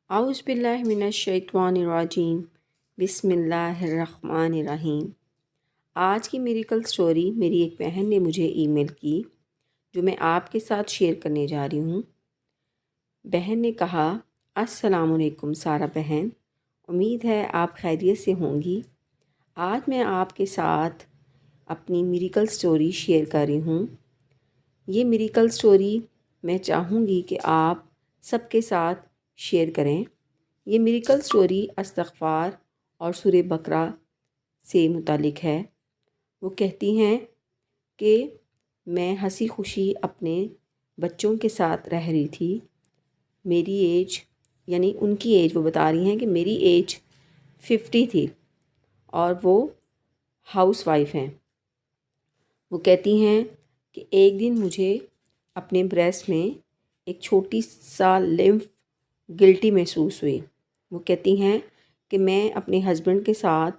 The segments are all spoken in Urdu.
اعوذ باللہ من الشیطان الرجیم بسم اللہ الرحمن الرحیم۔ آج کی میریکل سٹوری میری ایک بہن نے مجھے ای میل کی جو میں آپ کے ساتھ شیئر کرنے جا رہی ہوں۔ بہن نے کہا، السلام علیکم سارہ بہن، امید ہے آپ خیریت سے ہوں گی۔ آج میں آپ کے ساتھ اپنی میریکل سٹوری شیئر کر رہی ہوں۔ یہ میریکل سٹوری میں چاہوں گی کہ آپ سب کے ساتھ شیئر کریں۔ یہ میریکل سٹوری استغفار اور سورہ بقرہ سے متعلق ہے۔ وہ کہتی ہیں کہ میں ہنسی خوشی اپنے بچوں کے ساتھ رہ رہی تھی۔ میری ایج یعنی ان کی ایج، وہ بتا رہی ہیں کہ میری ایج 50 تھی اور وہ ہاؤس وائف ہیں۔ وہ کہتی ہیں کہ ایک دن مجھے اپنے بریسٹ میں ایک چھوٹی سا لمف گلٹی محسوس ہوئی۔ وہ کہتی ہیں کہ میں اپنے ہسبینڈ کے ساتھ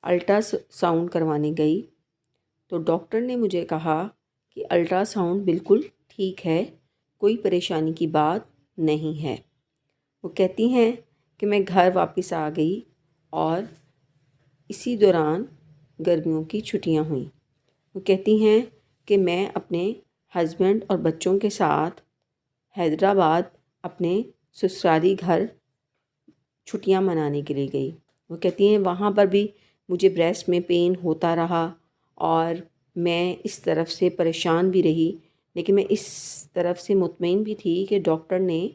الٹرا ساؤنڈ کروانے گئی تو ڈاکٹر نے مجھے کہا کہ الٹرا ساؤنڈ بالکل ٹھیک ہے، کوئی پریشانی کی بات نہیں ہے۔ وہ کہتی ہیں کہ میں گھر واپس آ گئی اور اسی دوران گرمیوں کی چھٹیاں ہوئیں۔ وہ کہتی ہیں کہ میں اپنے ہسبینڈ اور بچوں کے ساتھ حیدرآباد اپنے سسرالی گھر چھٹیاں منانے کے لیے گئی۔ وہ کہتی ہیں وہاں پر بھی مجھے بریسٹ میں پین ہوتا رہا اور میں اس طرف سے پریشان بھی رہی، لیکن میں اس طرف سے مطمئن بھی تھی کہ ڈاکٹر نے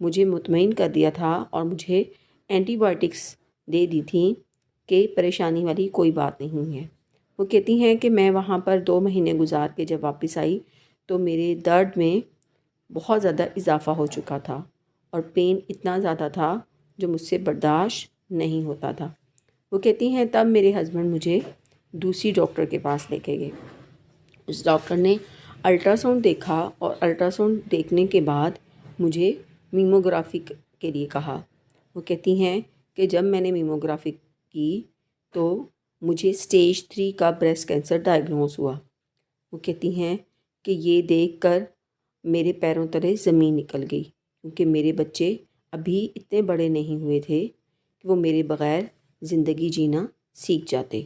مجھے مطمئن کر دیا تھا اور مجھے اینٹی بائیوٹکس دے دی تھیں کہ پریشانی والی کوئی بات نہیں ہے۔ وہ کہتی ہیں کہ میں وہاں پر 2 مہینے گزار کے جب واپس آئی تو میرے درد میں بہت زیادہ اضافہ ہو چکا تھا اور پین اتنا زیادہ تھا جو مجھ سے برداشت نہیں ہوتا تھا۔ وہ کہتی ہیں تب میرے ہسبینڈ مجھے دوسری ڈاکٹر کے پاس لے کے گئے۔ اس ڈاکٹر نے الٹرا ساؤنڈ دیکھا اور الٹرا ساؤنڈ دیکھنے کے بعد مجھے میموگرافی کے لیے کہا۔ وہ کہتی ہیں کہ جب میں نے میموگرافی کی تو مجھے اسٹیج 3 کا بریسٹ کینسر ڈائگنوز ہوا۔ وہ کہتی ہیں کہ یہ دیکھ کر میرے پیروں تلے زمین نکل گئی، کیونکہ میرے بچے ابھی اتنے بڑے نہیں ہوئے تھے کہ وہ میرے بغیر زندگی جینا سیکھ جاتے۔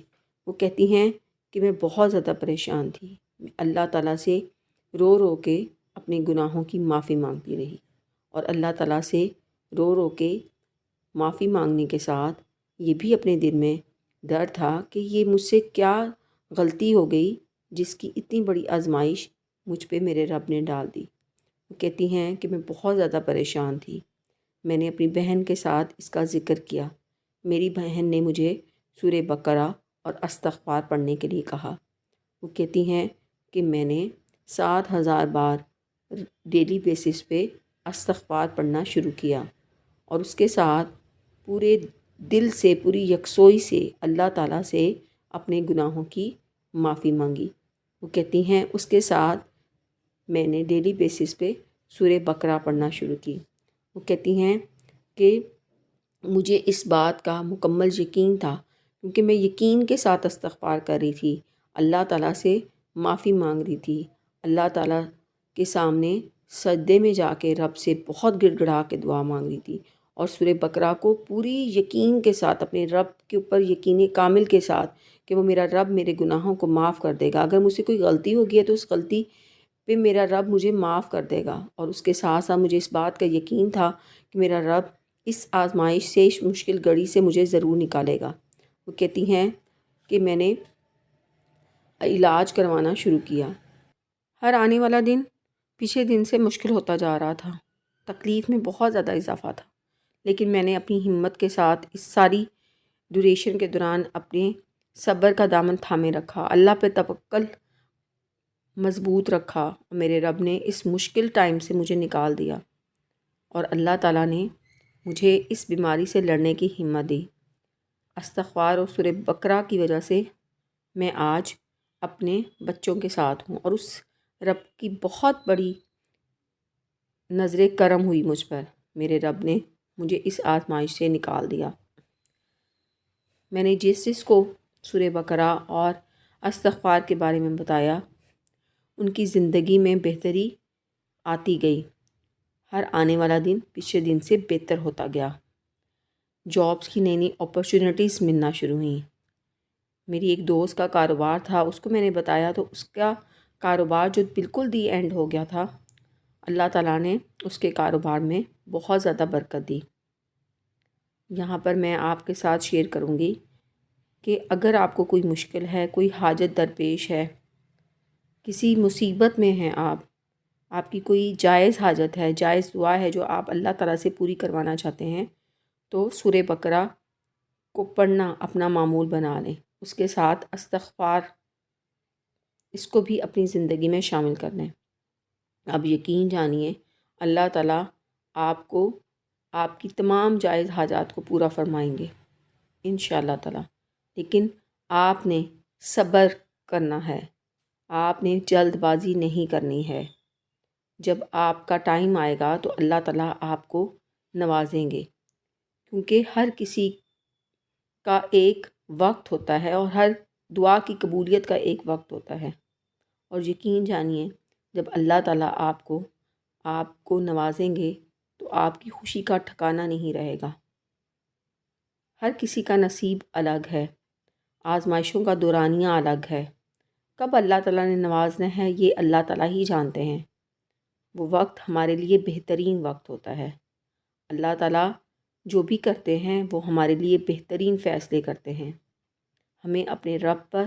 وہ کہتی ہیں کہ میں بہت زیادہ پریشان تھی، میں اللہ تعالیٰ سے رو رو کے اپنے گناہوں کی معافی مانگتی رہی اور اللہ تعالیٰ سے رو رو کے معافی مانگنے کے ساتھ یہ بھی اپنے دل میں ڈر تھا کہ یہ مجھ سے کیا غلطی ہو گئی جس کی اتنی بڑی آزمائش مجھ پہ میرے رب نے ڈال دی۔ وہ کہتی ہیں کہ میں بہت زیادہ پریشان تھی۔ میں نے اپنی بہن کے ساتھ اس کا ذکر کیا۔ میری بہن نے مجھے سورہ بقرہ اور استغفار پڑھنے کے لیے کہا۔ وہ کہتی ہیں کہ میں نے 7000 بار ڈیلی بیسس پہ استغفار پڑھنا شروع کیا اور اس کے ساتھ پورے دل سے، پوری یکسوئی سے اللہ تعالیٰ سے اپنے گناہوں کی معافی مانگی۔ وہ کہتی ہیں اس کے ساتھ میں نے ڈیلی بیسس پہ سورہ بقرہ پڑھنا شروع کی۔ وہ کہتی ہیں کہ مجھے اس بات کا مکمل یقین تھا، کیونکہ میں یقین کے ساتھ استغفار کر رہی تھی، اللہ تعالیٰ سے معافی مانگ رہی تھی، اللہ تعالیٰ کے سامنے سجدے میں جا کے رب سے بہت گڑ گڑا کے دعا مانگ رہی تھی اور سورہ بقرہ کو پوری یقین کے ساتھ، اپنے رب کے اوپر یقین کامل کے ساتھ کہ وہ میرا رب میرے گناہوں کو معاف کر دے گا، اگر مجھ سے کوئی غلطی ہو گئی ہے تو اس غلطی پہ میرا رب مجھے معاف کر دے گا، اور اس کے ساتھ ساتھ مجھے اس بات کا یقین تھا کہ میرا رب اس آزمائش سے، اس مشکل گھڑی سے مجھے ضرور نکالے گا۔ وہ کہتی ہیں کہ میں نے علاج کروانا شروع کیا۔ ہر آنے والا دن پچھلے دن سے مشکل ہوتا جا رہا تھا، تکلیف میں بہت زیادہ اضافہ تھا، لیکن میں نے اپنی ہمت کے ساتھ اس ساری ڈیوریشن کے دوران اپنے صبر کا دامن تھامے رکھا، اللہ پہ توکل مضبوط رکھا اور میرے رب نے اس مشکل ٹائم سے مجھے نکال دیا اور اللہ تعالیٰ نے مجھے اس بیماری سے لڑنے کی ہمت دی۔ استغفار اور سورہ بقرہ کی وجہ سے میں آج اپنے بچوں کے ساتھ ہوں اور اس رب کی بہت بڑی نظر کرم ہوئی مجھ پر، میرے رب نے مجھے اس آزمائش سے نکال دیا۔ میں نے جس کو سورہ بقرہ اور استغفار کے بارے میں بتایا، ان کی زندگی میں بہتری آتی گئی، ہر آنے والا دن پچھلے دن سے بہتر ہوتا گیا۔ جابس کی نئی نئی اپرچونیٹیز ملنا شروع ہوئیں۔ میری ایک دوست کا کاروبار تھا، اس کو میں نے بتایا تو اس کا کاروبار جو بالکل دی اینڈ ہو گیا تھا، اللہ تعالیٰ نے اس کے کاروبار میں بہت زیادہ برکت دی۔ یہاں پر میں آپ کے ساتھ شیئر کروں گی کہ اگر آپ کو کوئی مشکل ہے، کوئی حاجت درپیش ہے، کسی مصیبت میں ہیں آپ کی کوئی جائز حاجت ہے، جائز دعا ہے جو آپ اللہ تعالیٰ سے پوری کروانا چاہتے ہیں، تو سورہ بقرہ کو پڑھنا اپنا معمول بنا لیں۔ اس کے ساتھ استغفار، اس کو بھی اپنی زندگی میں شامل کر لیں۔ اب یقین جانیے اللہ تعالیٰ آپ کو آپ کی تمام جائز حاجات کو پورا فرمائیں گے انشاءاللہ تعالیٰ۔ لیکن آپ نے صبر کرنا ہے، آپ نے جلد بازی نہیں کرنی ہے۔ جب آپ کا ٹائم آئے گا تو اللہ تعالیٰ آپ کو نوازیں گے، کیونکہ ہر کسی کا ایک وقت ہوتا ہے اور ہر دعا کی قبولیت کا ایک وقت ہوتا ہے۔ اور یقین جانیے جب اللہ تعالیٰ آپ کو نوازیں گے تو آپ کی خوشی کا ٹھکانہ نہیں رہے گا۔ ہر کسی کا نصیب الگ ہے، آزمائشوں کا دورانیہ الگ ہے، کب اللہ تعالیٰ نے نوازنا ہے یہ اللہ تعالیٰ ہی جانتے ہیں۔ وہ وقت ہمارے لیے بہترین وقت ہوتا ہے۔ اللہ تعالیٰ جو بھی کرتے ہیں وہ ہمارے لیے بہترین فیصلے کرتے ہیں۔ ہمیں اپنے رب پر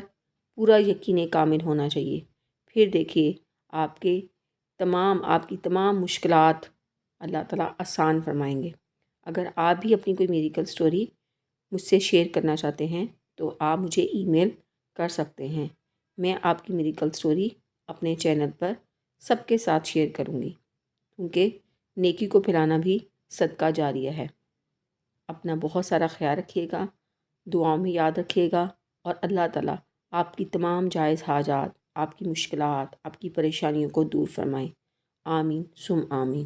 پورا یقین کامل ہونا چاہیے، پھر دیکھیے آپ کی تمام مشکلات اللہ تعالیٰ آسان فرمائیں گے۔ اگر آپ بھی اپنی کوئی میریکل سٹوری مجھ سے شیئر کرنا چاہتے ہیں تو آپ مجھے ای میل کر سکتے ہیں۔ میں آپ کی میریکل سٹوری اپنے چینل پر سب کے ساتھ شیئر کروں گی، کیونکہ نیکی کو پھیلانا بھی صدقہ جاریہ ہے۔ اپنا بہت سارا خیال رکھیے گا، دعاؤں میں یاد رکھیے گا، اور اللہ تعالیٰ آپ کی تمام جائز حاجات، آپ کی مشکلات، آپ کی پریشانیوں کو دور فرمائیں۔ آمین ثم آمین۔